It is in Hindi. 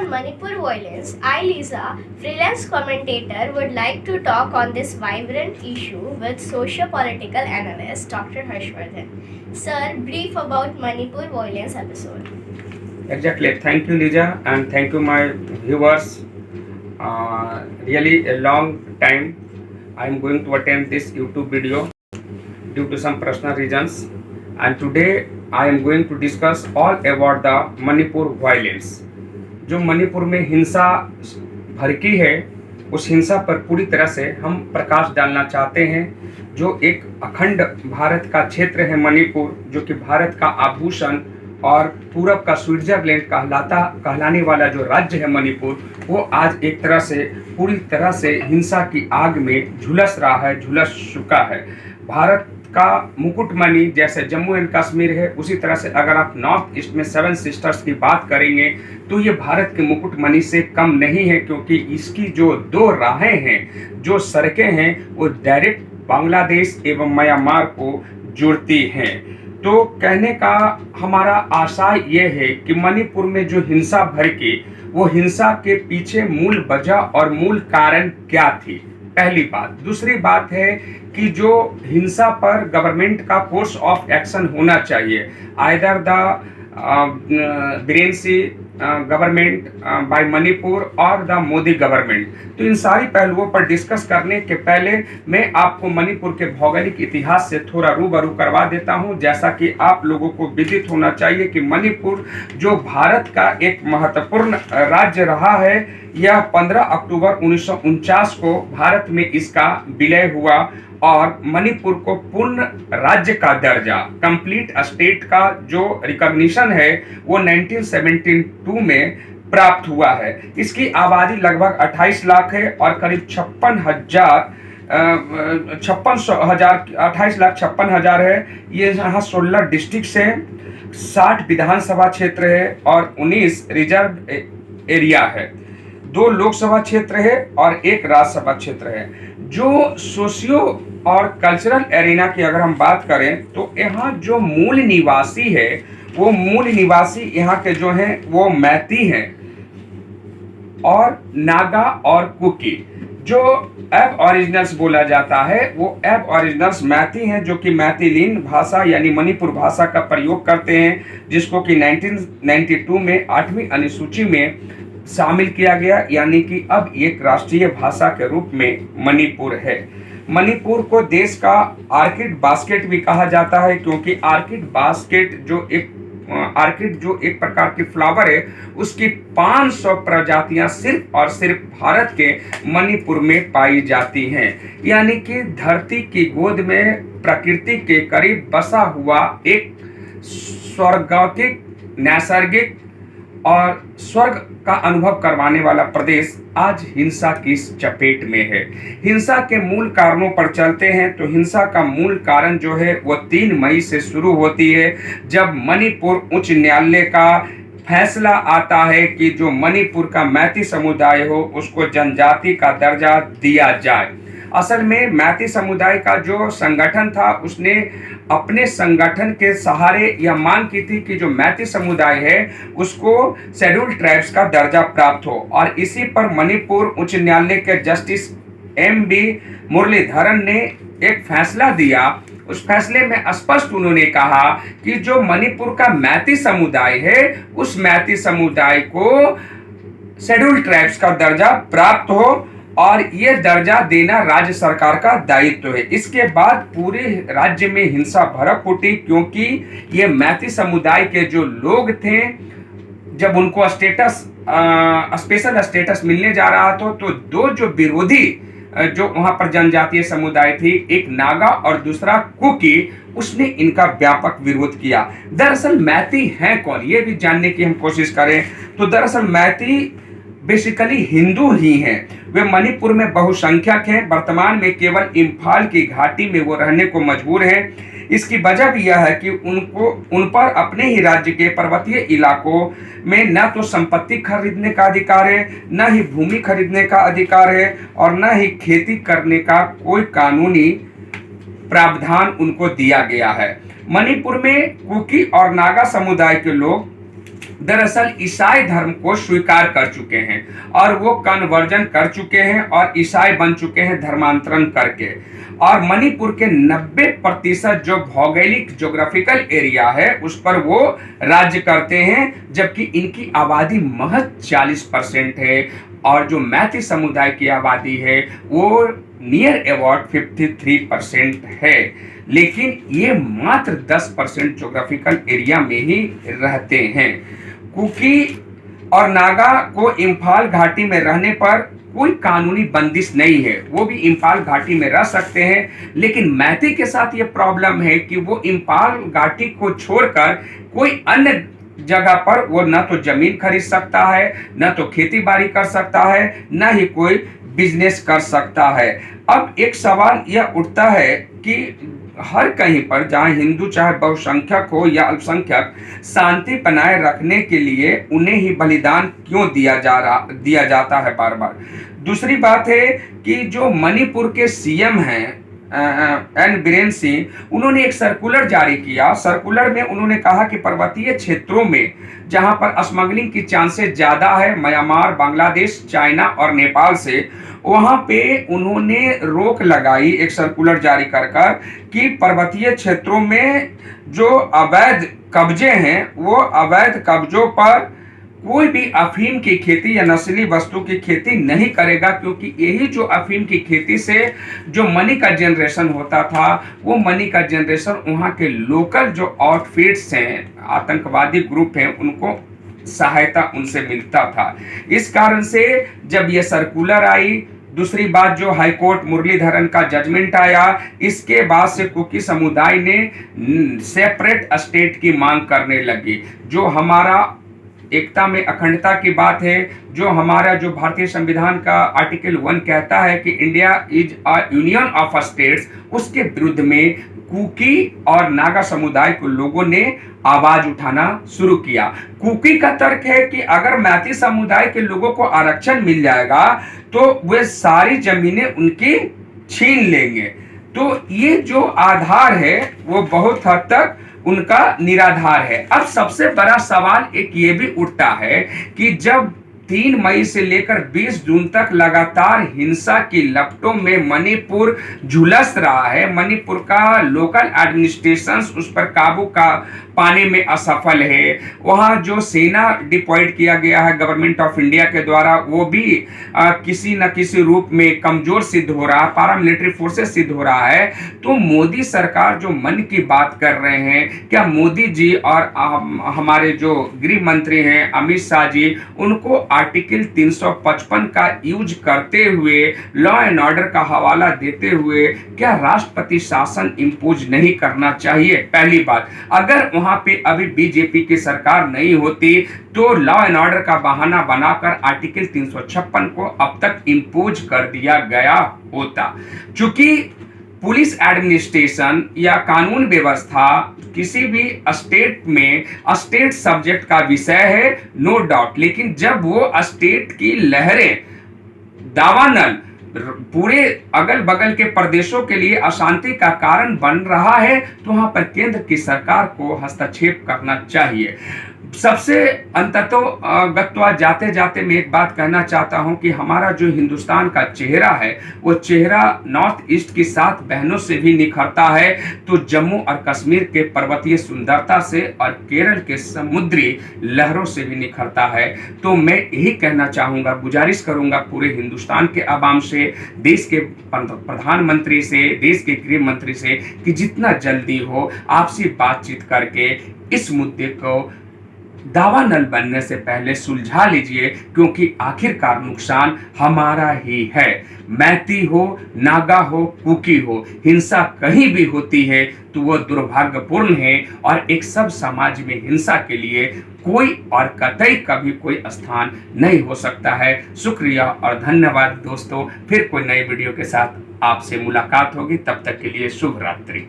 On Manipur violence, I, Lisa, freelance commentator, would like to talk on this vibrant issue with socio-political analyst Dr. Harshvardhan. Sir, brief about Manipur violence episode. Exactly. Thank you, Lisa, and thank you, my viewers. Really a long time I am going to attend this YouTube video due to some personal reasons, and today I am going to discuss all about the Manipur violence. जो मणिपुर में हिंसा भड़की है, उस हिंसा पर पूरी तरह से हम प्रकाश डालना चाहते हैं। जो एक अखंड भारत का क्षेत्र है मणिपुर, जो कि भारत का आभूषण और पूरब का स्विट्जरलैंड कहलाने वाला जो राज्य है मणिपुर, वो आज एक तरह से पूरी तरह से हिंसा की आग में झुलस रहा है, झुलस चुका है। भारत का मुकुटमणि जैसे जम्मू एंड कश्मीर है, उसी तरह से अगर आप नॉर्थ ईस्ट में 7 सिस्टर्स की बात करेंगे तो ये भारत के मुकुटमणि से कम नहीं है, क्योंकि इसकी जो 2 राहें हैं, जो सड़कें हैं, वो डायरेक्ट बांग्लादेश एवं म्यांमार को जुड़ती हैं। तो कहने का हमारा आशय ये है कि मणिपुर में जो हिंसा भड़की, वो हिंसा के पीछे मूल वजह और मूल कारण क्या थी, पहली बात। दूसरी बात है कि जो हिंसा पर गवर्नमेंट का कोर्स ऑफ एक्शन होना चाहिए, either the Biren government by Manipur और द मोदी गवर्नमेंट। तो इन सारी पहलुओं पर डिस्कस करने के पहले मैं आपको मणिपुर के भौगोलिक इतिहास से थोड़ा रूबरू करवा देता हूं, जैसा कि आप लोगों को विदित होना चाहिए कि मणिपुर जो भारत का एक महत्वपूर्ण राज्य रहा है, यह 15 अक्टूबर 1949 को भारत में इसका विलय हुआ और मणिपुर को पूर्ण राज्य का दर्जा, कंप्लीट स्टेट का जो रिकॉग्निशन है, वो 1972 में प्राप्त हुआ है। इसकी आबादी लगभग 28 लाख है और करीब 58,56,000 है। ये यहाँ 16 डिस्ट्रिक्ट है, 60 विधानसभा क्षेत्र है और 19 रिजर्व एरिया है, 2 लोकसभा क्षेत्र है और 1 राज्यसभा क्षेत्र है। जो सोशियो और कल्चरल एरिना की अगर हम बात करें तो यहाँ जो मूल निवासी है, वो मूल निवासी यहाँ के जो हैं वो मैती हैं और नागा और कुकी। जो एब ओरिजिनल्स बोला जाता है, वो एब ओरिजिनल्स मैती हैं, जो कि मैथिलीन भाषा यानी मणिपुर भाषा का प्रयोग करते हैं, जिसको कि 1992 में 8वीं अनुसूची में शामिल किया गया, यानी कि अब एक राष्ट्रीय भाषा के रूप में मणिपुर है। मणिपुर को देश का आर्किड बास्केट भी कहा जाता है, क्योंकि आर्किड जो एक प्रकार की फ्लावर है, उसकी 500 प्रजातियां सिर्फ और सिर्फ भारत के मणिपुर में पाई जाती हैं। यानी कि धरती की गोद में प्रकृति के करीब बसा हुआ एक स्वर्गौकिक, नैसर्गिक और स्वर्ग का अनुभव करवाने वाला प्रदेश आज हिंसा की चपेट में है। हिंसा के मूल कारणों पर चलते हैं तो हिंसा का मूल कारण जो है वो 3 मई से शुरू होती है, जब मणिपुर उच्च न्यायालय का फैसला आता है कि जो मणिपुर का मैती समुदाय हो, उसको जनजाति का दर्जा दिया जाए। असल में मैती समुदाय का जो संगठन था, उसने अपने संगठन के सहारे यह मांग की थी कि जो मैती समुदाय है उसको शेड्यूल्ड ट्राइब्स का दर्जा प्राप्त हो, और इसी पर मणिपुर उच्च न्यायालय के जस्टिस MD मुरलीधरन ने एक फैसला दिया। उस फैसले में स्पष्ट उन्होंने कहा कि जो मणिपुर का मैती समुदाय है, उस मैती समुदाय को शेड्यूल्ड ट्राइब्स का दर्जा प्राप्त हो और ये दर्जा देना राज्य सरकार का दायित्व है। इसके बाद पूरे राज्य में हिंसा भड़क उठी, क्योंकि ये मैती समुदाय के जो लोग थे, जब उनको स्पेशल स्टेटस मिलने जा रहा था, तो 2 जो विरोधी जो वहां पर जनजातीय समुदाय थी, एक नागा और दूसरा कुकी, उसने इनका व्यापक विरोध किया। दरअसल मैती हैं कौन, ये भी जानने की हम कोशिश करें तो दरअसल मैती बेसिकली हिंदू ही हैं। वे मणिपुर में बहुसंख्यक हैं। वर्तमान में केवल इम्फाल की घाटी में वो रहने को मजबूर हैं। इसकी वजह भी यह है कि उन पर अपने ही राज्य के पर्वतीय इलाकों में न तो संपत्ति खरीदने का अधिकार है, न ही भूमि खरीदने का अधिकार है, और न ही खेती करने का कोई कानूनी प्रावधान उनको दिया गया है। मणिपुर में कुकी और नागा समुदाय के लोग दरअसल ईसाई धर्म को स्वीकार कर चुके हैं और वो कन्वर्जन कर चुके हैं और ईसाई बन चुके हैं धर्मांतरण करके। और मणिपुर के 90% जो भौगोलिक ज्योग्राफिकल एरिया है उस पर वो राज्य करते हैं, जबकि इनकी आबादी महज 40% है और जो मैती समुदाय की आबादी है वो नियर अबाउट 53% है। लेकिन ये मात्र 10% ज्योग्राफिकल एरिया में ही रहते हैं। कुकी और नागा को इम्फाल घाटी में रहने पर कोई कानूनी बंदिश नहीं है, वो भी इम्फाल घाटी में रह सकते हैं। लेकिन मैती के साथ ये प्रॉब्लम है कि वो इम्फाल घाटी को छोड़कर कोई अन्य जगह पर वो न तो जमीन खरीद सकता है, न तो खेती बाड़ी कर सकता है, न ही कोई बिजनेस कर सकता है। अब एक सवाल यह उठता है कि हर कहीं पर जहां हिंदू चाहे बहुसंख्यक हो या अल्पसंख्यक, शांति बनाए रखने के लिए उन्हें ही बलिदान क्यों दिया जाता है बार बार। दूसरी बात है कि जो मणिपुर के सीएम हैं एन बीरेन सिंह, उन्होंने एक सर्कुलर जारी किया। सर्कुलर में उन्होंने कहा कि पर्वतीय क्षेत्रों में जहां पर स्मगलिंग की चांसेस ज़्यादा है, म्यांमार, बांग्लादेश, चाइना और नेपाल से, वहां पे उन्होंने रोक लगाई एक सर्कुलर जारी कर कि पर्वतीय क्षेत्रों में जो अवैध कब्जे हैं वो अवैध कब्जों पर कोई भी अफीम की खेती या नस्ली वस्तु की खेती नहीं करेगा, क्योंकि यही जो अफीम की खेती से जो मनी का जनरेशन होता था, वो मनी का जनरेशन वहाँ के लोकल जो आउटफिट्स हैं, आतंकवादी ग्रुप हैं, उनको सहायता उनसे मिलता था। इस कारण से जब ये सर्कुलर आई, दूसरी बात जो हाईकोर्ट मुरलीधरन का जजमेंट आया, इसके बाद से कुकी समुदाय ने सेपरेट स्टेट की मांग करने लगी। जो हमारा एकता में अखंडता की बात है, जो हमारा जो भारतीय संविधान का आर्टिकल 1 कहता है कि India is a union of states, उसके विरुद्ध में कुकी और नागा समुदाय को लोगों ने आवाज उठाना शुरू किया। कुकी का तर्क है कि अगर मैती समुदाय के लोगों को आरक्षण मिल जाएगा तो वे सारी जमीनें उनकी छीन लेंगे। तो ये जो आधार है वो बहुत हद तक उनका निराधार है। अब सबसे बड़ा सवाल एक ये भी उठता है कि जब 3 मई से लेकर 20 जून तक लगातार हिंसा की लपटों में मणिपुर झुलस रहा है, मणिपुर का लोकल एडमिनिस्ट्रेशन उस पर काबू पाने में असफल है, वहाँ जो सेना डिप्लॉयड किया गया है गवर्नमेंट ऑफ इंडिया के द्वारा, वो भी किसी न किसी रूप में कमजोर सिद्ध हो रहा है, पैरामिलिट्री फोर्सेस सिद्ध हो रहा है। तो मोदी सरकार जो मन की बात कर रहे हैं, क्या मोदी जी और हमारे जो गृह मंत्री हैं अमित शाह जी, उनको आर्टिकल 355 का यूज करते हुए, लॉ एंड ऑर्डर का हवाला देते हुए क्या राष्ट्रपति शासन इंपोज नहीं करना चाहिए? पहली बात, अगर वहां पे अभी बीजेपी की सरकार नहीं होती तो लॉ एंड ऑर्डर का बहाना बनाकर आर्टिकल 356 को अब तक इंपोज कर दिया गया होता। चूंकि पुलिस एडमिनिस्ट्रेशन या कानून व्यवस्था किसी भी स्टेट में स्टेट सब्जेक्ट का विषय है, नो डाउट, लेकिन जब वो स्टेट की लहरें दावानल पूरे अगल बगल के प्रदेशों के लिए अशांति का कारण बन रहा है तो वहां पर केंद्र की सरकार को हस्तक्षेप करना चाहिए। सबसे अंततोगत्वा जाते जाते मैं एक बात कहना चाहता हूं कि हमारा जो हिंदुस्तान का चेहरा है वो चेहरा नॉर्थ ईस्ट की 7 बहनों से भी निखरता है, तो जम्मू और कश्मीर के पर्वतीय सुंदरता से और केरल के समुद्री लहरों से भी निखरता है। तो मैं यही कहना चाहूँगा, गुजारिश करूँगा पूरे हिंदुस्तान के आवाम से, देश के प्रधानमंत्री से, देश के गृह मंत्री से कि जितना जल्दी हो आपसी बातचीत करके इस मुद्दे को दावानल बनने से पहले सुलझा लीजिए, क्योंकि आखिरकार नुकसान हमारा ही है। मैती हो, नागा हो, कुकी हो, हिंसा कहीं भी होती है तो वो दुर्भाग्यपूर्ण है और एक सब समाज में हिंसा के लिए कोई और कतई कभी कोई स्थान नहीं हो सकता है। शुक्रिया और धन्यवाद दोस्तों। फिर कोई नई वीडियो के साथ आपसे मुलाकात होगी, तब तक के लिए शुभ रात्रि।